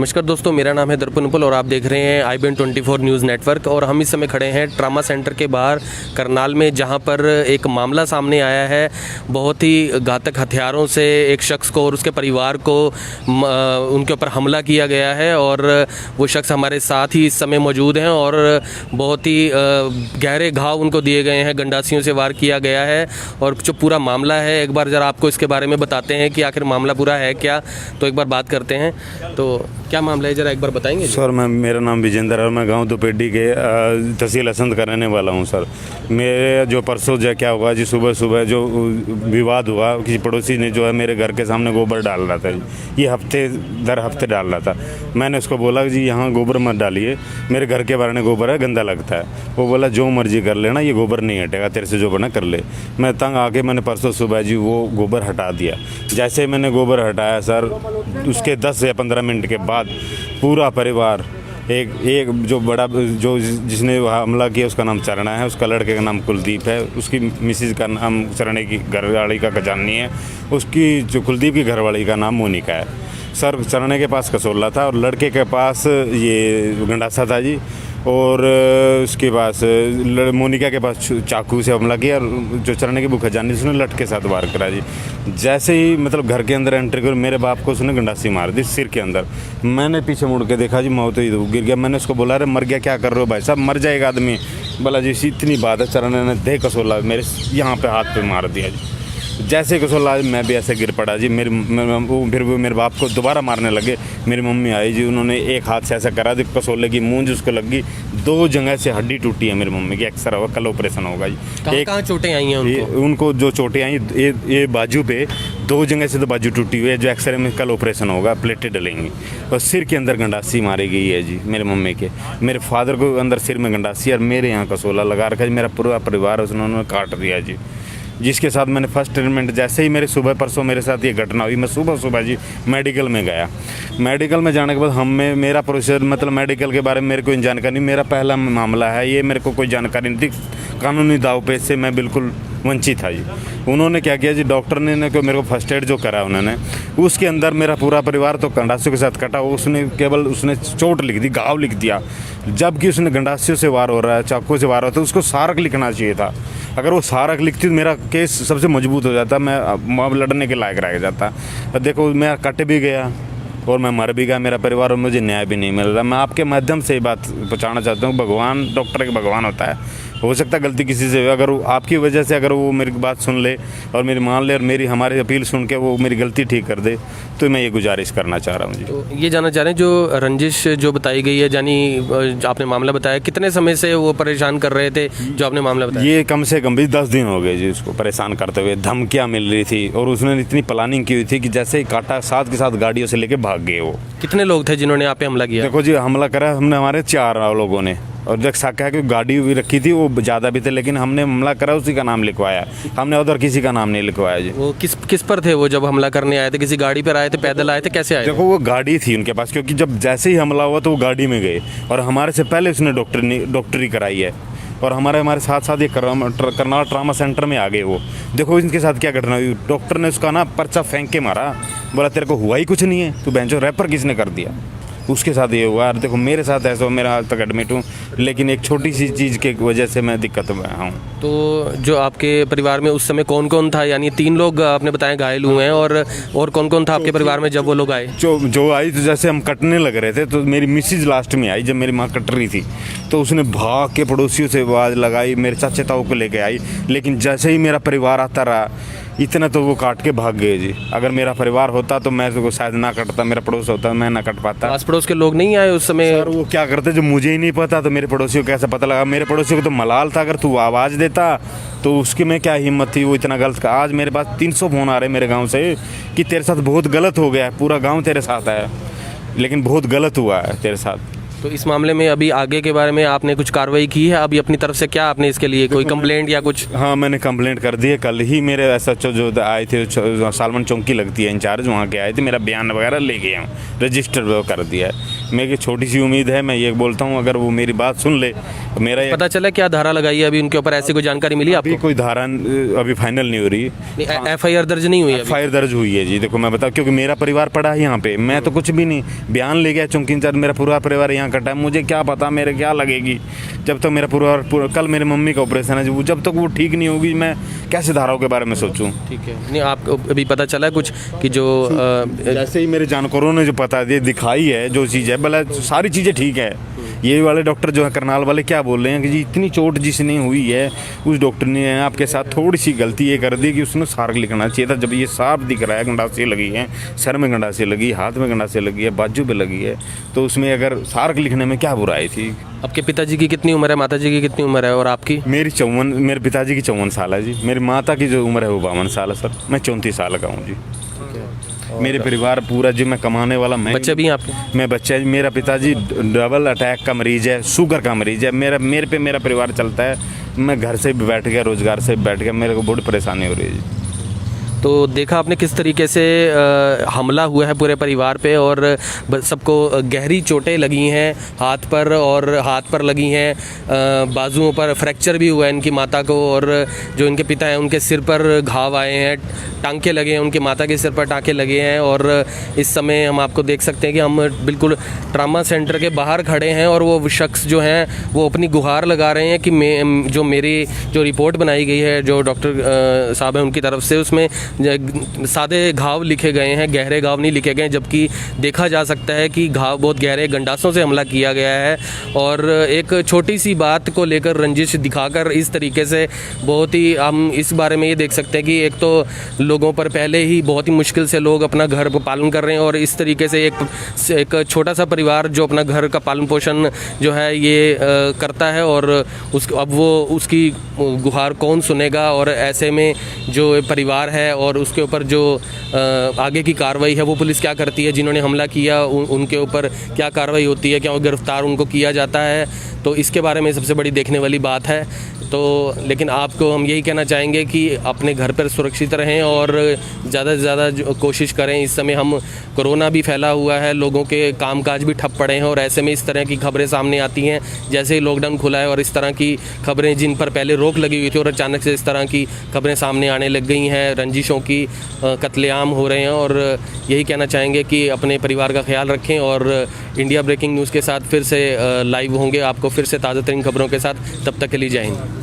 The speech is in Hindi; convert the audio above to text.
नमस्कार दोस्तों, मेरा नाम है दर्पण उपल और आप देख रहे हैं IBN 24 न्यूज़ नेटवर्क। और हम इस समय खड़े हैं ट्रामा सेंटर के बाहर करनाल में, जहां पर एक मामला सामने आया है। बहुत ही घातक हथियारों से एक शख्स को और उसके परिवार को उनके ऊपर हमला किया गया है और वो शख्स हमारे साथ ही इस समय मौजूद हैं और बहुत ही गहरे घाव उनको दिए गए हैं, गंडासियों से वार किया गया है। और जो पूरा मामला है, एक बार ज़रा आपको इसके बारे में बताते हैं कि आखिर मामला पूरा है क्या, तो एक बार बात करते हैं। तो क्या मामला है, ज़रा एक बार बताएंगे? सर, मेरा नाम विजेंद्र है और मैं गांव दोपेडी के तहसील असंध का रहने वाला हूं। सर, मेरे जो परसों जो क्या हुआ जी, सुबह सुबह जो विवाद हुआ, किसी पड़ोसी ने जो है मेरे घर के सामने गोबर डाल रहा था जी। ये हफ्ते दर हफ्ते डाल रहा था। मैंने उसको बोला जी यहाँ गोबर मत डालिए, मेरे घर के बारे में गोबर है, गंदा लगता है। वो बोला जो मर्जी कर लेना, ये गोबर नहीं हटेगा, तेरे से जो बना कर ले। मैं तंग आके मैंने परसों सुबह जी वो गोबर हटा दिया। जैसे मैंने गोबर हटाया सर, उसके 10 या 15 मिनट के बाद पूरा परिवार, एक जो बड़ा जो जिसने हमला किया उसका नाम चरणा है, उसका लड़के का नाम कुलदीप है, उसकी मिसिज का नाम चरणे की घरवाली का खजानी है, उसकी जो कुलदीप की घरवाली का नाम मोनिका है। सर, चरणे के पास कसोला था और लड़के के पास ये गंडासा था जी। और उसके पास मोनिका के पास चाकू से हमला किया और जो चरणे की बुक खजानी उसने लट के साथ वार करा जी। जैसे ही मतलब घर के अंदर एंट्री कर मेरे बाप को उसने गंडासी मार दी सिर के अंदर। मैंने पीछे मुड़ के देखा जी, मौत ही गिर गया। मैंने उसको बोला, अरे मर गया, क्या कर रहे हो भाई साहब, मर जाएगा आदमी। बोला जी इतनी बात है। चरणे ने दे कसोला मेरे यहाँ पे हाथ पे मार दिया जी। जैसे कसोला मैं भी ऐसे गिर पड़ा जी। फिर वो मेरे बाप को दोबारा मारने लगे। मेरी मम्मी आई जी, उन्होंने एक हाथ से ऐसा करा दी, कसोले की मूंज उसको लग गई। 2 जगह से हड्डी टूटी है मेरी मम्मी की, एक्सरा होगा, कल ऑपरेशन होगा जी। कहाँ चोटें आई हैं उनको जो चोटें आई ये बाजू पे 2 जगह से तो बाजू टूटी हुई है, जो एक्सरे में कल ऑपरेशन होगा, प्लेटें डलेंगी। और सिर के अंदर गंडासी मारी गई है जी मेरे मम्मी के। मेरे फादर को अंदर सिर में गंडासी और मेरे यहाँ कसोला लगा रखा है। मेरा पूरा परिवार उन्होंने काट दिया जी। जिसके साथ मैंने फर्स्ट ट्रीटमेंट, जैसे ही मेरे सुबह परसों मेरे साथ ये घटना हुई, मैं सुबह जी मेडिकल में गया। मेडिकल में जाने के बाद मेरा प्रोसीजर मतलब मेडिकल के बारे में मेरे को जानकारी नहीं, मेरा पहला मामला है ये, मेरे को कोई जानकारी नहीं थी। कानूनी दावपेच से मैं बिल्कुल वंचित था जी। उन्होंने क्या किया जी, डॉक्टर ने मेरे को फर्स्ट एड जो करा उन्होंने, उसके अंदर मेरा पूरा परिवार तो गंडासियों के साथ कटा। उसने चोट लिख दी, घाव लिख दिया, जबकि उसने गंडासियों से वार हो रहा है, चाकू से वार होता है, उसको सारक लिखना चाहिए था। अगर वो सारक लिखती तो मेरा केस सबसे मजबूत हो जाता, मैं लड़ने के लायक रह जाता। देखो मैं कट भी गया और मैं मर भी गया, मेरा परिवार, और मुझे न्याय भी नहीं मिल रहा। मैं आपके माध्यम से ये बात पहुंचाना चाहता हूँ, भगवान डॉक्टर के भगवान होता है, हो सकता है गलती किसी से, अगर आपकी वजह से अगर वो मेरी बात सुन ले और मेरी मान ले और हमारी अपील सुन के वो मेरी गलती ठीक कर दे, तो मैं ये गुजारिश करना चाह रहा हूँ जी। तो ये जानना चाह रहे हैं, जो रंजिश जो बताई गई है, यानी आपने मामला बताया, कितने समय से वो परेशान कर रहे थे जो आपने मामला बताया? ये कम से कम भी 10 दिन हो गए जी उसको परेशान करते हुए, धमकियाँ मिल रही थी और उसने इतनी प्लानिंग की हुई थी कि जैसे ही काटा साथ के साथ गाड़ियों से लेके भाग गए वो। कितने लोग थे जिन्होंने आप पे हमला किया? देखो जी, हमला करा हमने हमारे 4 लोगों ने, और जब शक है कि गाड़ी भी रखी थी वो ज़्यादा भी थे, लेकिन हमने हमला करा उसी का नाम लिखवाया, हमने उधर किसी का नाम नहीं लिखवाया जी। वो किस पर थे वो जब हमला करने आए थे? किसी गाड़ी पर आए थे, पैदल आए थे, कैसे आए? देखो वो गाड़ी थी उनके पास, क्योंकि जब जैसे ही हमला हुआ तो वो गाड़ी में गए और हमारे से पहले उसने डॉक्टरी कराई है और हमारे साथ साथ ये करनाल ट्रामा सेंटर में आ गए वो। देखो इनके साथ क्या घटना हुई, डॉक्टर ने उसका ना पर्चा फेंक के मारा, बोला तेरे को हुआ ही कुछ नहीं है, तू बेंचो रैपर किसने कर दिया, उसके साथ ये हुआ। देखो मेरे साथ ऐसा, मेरा आज तक एडमिट हूँ, लेकिन एक छोटी सी चीज़ की वजह से मैं दिक्कत में हूँ। तो जो आपके परिवार में उस समय कौन कौन था? यानी 3 लोग आपने बताया घायल हुए हैं, और कौन कौन था आपके परिवार में जब वो लोग आए? जो आई तो जैसे हम कटने लग रहे थे तो मेरी मिसिज लास्ट में आई, जब मेरी माँ कट रही थी तो उसने भाग के पड़ोसियों से आवाज़ लगाई, मेरे चाचे ताऊ को लेके आई, लेकिन जैसे ही मेरा परिवार आता रहा इतना तो वो काट के भाग गए जी। अगर मेरा परिवार होता तो मैं तो शायद ना कटता, मेरा पड़ोस होता मैं ना कट पाता। आस पड़ोस के लोग नहीं आए उस समय? सर वो क्या करते, जो मुझे ही नहीं पता तो मेरे पड़ोसियों को कैसे पता लगा? मेरे पड़ोसियों को तो मलाल था, अगर तू आवाज़ देता तो उसकी में क्या हिम्मत थी वो इतना गलत का। आज मेरे पास 300 फ़ोन आ रहे मेरे गाँव से कि तेरे साथ बहुत गलत हो गया है, पूरा गाँव तेरे साथ है, लेकिन बहुत गलत हुआ है तेरे साथ। तो इस मामले में अभी आगे के बारे में आपने कुछ कार्रवाई की है अभी अपनी तरफ से? क्या आपने इसके लिए कोई कंप्लेंट या कुछ? हाँ, मैंने कंप्लेंट कर दी है। कल ही मेरे SHO जो आए थे, सालमन चौकी लगती है इंचार्ज, वहाँ के आए थे, मेरा बयान वगैरह ले गए हैं, रजिस्टर कर दिया है। मेरी छोटी सी उम्मीद है, मैं ये बोलता हूँ अगर वो मेरी बात सुन ले। मेरा पता चला क्या धारा लगाई है अभी उनके ऊपर? ऐसी कोई जानकारी मिली अभी आपको? कोई धारा अभी फाइनल नहीं हो रही। FIR दर्ज नहीं हुई है? FIR दर्ज हुई है जी। देखो मैं बताऊँ, क्योंकि मेरा परिवार पड़ा है यहाँ पे, मैं तो कुछ भी नहीं, बयान ले गया चौकी इंचार्ज, मेरा पूरा परिवार यहाँ कटा है। मुझे क्या पता मेरे क्या लगेगी जब तक मेरा पूरा कल मेरे मम्मी का ऑपरेशन है, जब तक वो ठीक नहीं होगी मैं कैसे धाराओं के बारे में सोचूं? ठीक है, नहीं आपको अभी पता चला है कुछ कि जो जैसे ही मेरे जानकारों ने जो पता दिखाई है जो चीज़ है, भला सारी चीज़ें ठीक है। ये वाले डॉक्टर जो है करनाल वाले क्या बोल रहे हैं कि जी इतनी चोट जिसने हुई है उस डॉक्टर ने आपके साथ थोड़ी सी गलती ये कर दी कि उसने सार्क लिखना चाहिए था। जब ये साफ दिख रहा है गंडासी लगी है, सर में गंडासी लगी, हाथ में गंडासी लगी है, बाजू पे लगी है, तो उसमें अगर सार्क लिखने में क्या बुराई थी? आपके पिताजी की कितनी उम्र है, माताजी की कितनी उम्र है और आपकी? मेरे पिताजी की 54 साल है जी। मेरी माता की जो उम्र है वो 52 साल है सर। मैं 34 साल का हूँ जी। मेरे परिवार पूरा जी, मैं कमाने वाला, मैं बच्चे भी हैं आपके? मैं बच्चा, मेरा पिताजी डबल अटैक का मरीज है, शुगर का मरीज है। मेरा परिवार चलता है। मैं घर से भी बैठ गया, रोजगार से भी बैठ गया, मेरे को बहुत परेशानी हो रही है जी। तो देखा आपने किस तरीके से हमला हुआ है पूरे परिवार पे और सबको गहरी चोटें लगी हैं हाथ पर लगी हैं, बाजुओं पर फ्रैक्चर भी हुआ है इनकी माता को, और जो इनके पिता हैं उनके सिर पर घाव आए हैं, टांके लगे हैं, उनकी माता के सिर पर टांके लगे हैं। और इस समय हम आपको देख सकते हैं कि हम बिल्कुल ट्रामा सेंटर के बाहर खड़े हैं और वो शख्स जो हैं वो अपनी गुहार लगा रहे हैं कि मेरी जो रिपोर्ट बनाई गई है जो डॉक्टर साहब हैं उनकी तरफ से, उसमें सादे घाव लिखे गए हैं, गहरे घाव नहीं लिखे गए, जबकि देखा जा सकता है कि घाव बहुत गहरे गंडासों से हमला किया गया है। और एक छोटी सी बात को लेकर रंजिश दिखाकर इस तरीके से बहुत ही हम इस बारे में ये देख सकते हैं कि एक तो लोगों पर पहले ही बहुत ही मुश्किल से लोग अपना घर पालन कर रहे हैं और इस तरीके से एक छोटा सा परिवार जो अपना घर का पालन पोषण जो है ये करता है और अब वो उसकी गुहार कौन सुनेगा। और ऐसे में जो परिवार है और उसके ऊपर जो आगे की कार्रवाई है वो पुलिस क्या करती है, जिन्होंने हमला किया उनके ऊपर क्या कार्रवाई होती है, क्या गिरफ्तार उनको किया जाता है, तो इसके बारे में सबसे बड़ी देखने वाली बात है। तो लेकिन आपको हम यही कहना चाहेंगे कि अपने घर पर सुरक्षित रहें और ज़्यादा से ज़्यादा कोशिश करें। इस समय हम कोरोना भी फैला हुआ है, लोगों के कामकाज भी ठप पड़े हैं और ऐसे में इस तरह की खबरें सामने आती हैं जैसे ही लॉकडाउन खुला है और इस तरह की खबरें जिन पर पहले रोक लगी हुई थी और अचानक से इस तरह की खबरें सामने आने लग गई हैं, रंजिशों की कत्लेआम हो रहे हैं। और यही कहना चाहेंगे कि अपने परिवार का ख्याल रखें और इंडिया ब्रेकिंग न्यूज़ के साथ फिर से लाइव होंगे, आपको फिर से ताज़ा तरीन खबरों के साथ। तब तक के लिए जय हिंद।